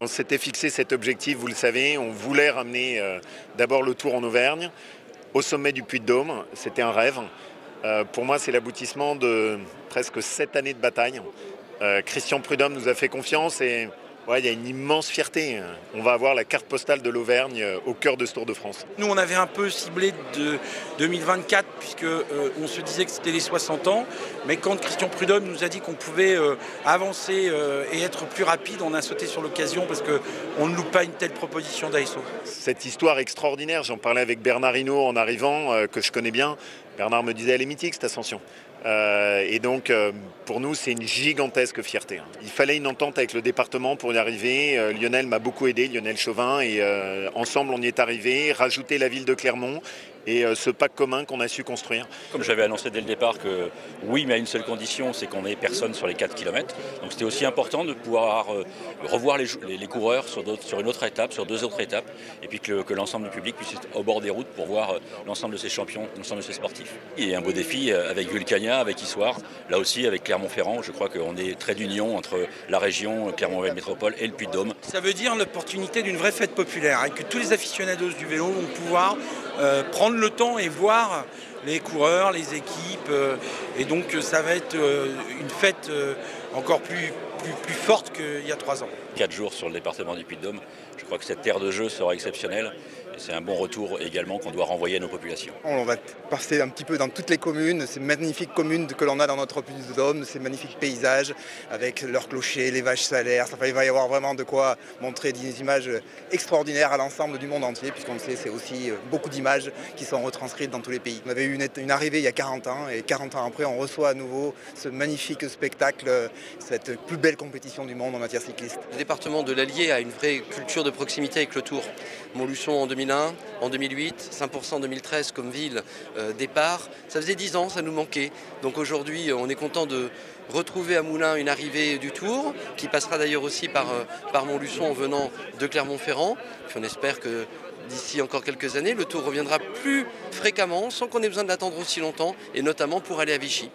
On s'était fixé cet objectif, vous le savez, on voulait ramener d'abord le Tour en Auvergne, au sommet du Puy-de-Dôme, c'était un rêve. Pour moi, c'est l'aboutissement de presque 7 années de bataille. Christian Prudhomme nous a fait confiance et il y a une immense fierté. On va avoir la carte postale de l'Auvergne au cœur de ce Tour de France. Nous, on avait un peu ciblé de 2024 puisque on se disait que c'était les 60 ans. Mais quand Christian Prudhomme nous a dit qu'on pouvait avancer et être plus rapide, on a sauté sur l'occasion parce qu'on ne loupe pas une telle proposition d'ASO. Cette histoire extraordinaire, j'en parlais avec Bernard Hinault en arrivant, que je connais bien. Bernard me disait elle est mythique cette ascension. Et donc pour nous c'est une gigantesque fierté. Il fallait une entente avec le département pour y arriver. Lionel m'a beaucoup aidé, Lionel Chauvin, et ensemble on y est arrivé, rajouter la ville de Clermont et ce pacte commun qu'on a su construire. Comme j'avais annoncé dès le départ que oui, mais à une seule condition, c'est qu'on n'ait personne sur les 4 km. Donc c'était aussi important de pouvoir revoir les coureurs sur une autre étape, sur 2 autres étapes, et puis que l'ensemble du public puisse être au bord des routes pour voir l'ensemble de ces champions, l'ensemble de ces sportifs. Il y a un beau défi avec Vulcania, avec Issoire, là aussi avec Clermont-Ferrand. Je crois qu'on est trait d'union entre la région, Clermont-Ferrand Métropole et le Puy-de-Dôme. Ça veut dire l'opportunité d'une vraie fête populaire et que tous les aficionados du vélo vont pouvoir prendre le temps et voir les coureurs, les équipes. Et donc ça va être une fête encore plus forte qu'il y a 3 ans. 4 jours sur le département du Puy-de-Dôme. Je crois que cette terre de jeu sera exceptionnelle. C'est un bon retour également qu'on doit renvoyer à nos populations. On va passer un petit peu dans toutes les communes, ces magnifiques communes que l'on a dans notre Puy-de-Dôme, ces magnifiques paysages avec leurs clochers, les vaches salaires. Il va y avoir vraiment de quoi montrer des images extraordinaires à l'ensemble du monde entier, puisqu'on le sait, c'est aussi beaucoup d'images qui sont retranscrites dans tous les pays. On avait eu une arrivée il y a 40 ans et 40 ans après, on reçoit à nouveau ce magnifique spectacle, cette plus belle compétition du monde en matière cycliste. Le département de l'Allier a une vraie culture de proximité avec le Tour. Montluçon en 2001, en 2008, 5% en 2013 comme ville départ. Ça faisait 10 ans, ça nous manquait. Donc aujourd'hui, on est content de retrouver à Moulins une arrivée du Tour, qui passera d'ailleurs aussi par Montluçon en venant de Clermont-Ferrand. Puis on espère que d'ici encore quelques années, le Tour reviendra plus fréquemment, sans qu'on ait besoin de l'attendre aussi longtemps, et notamment pour aller à Vichy.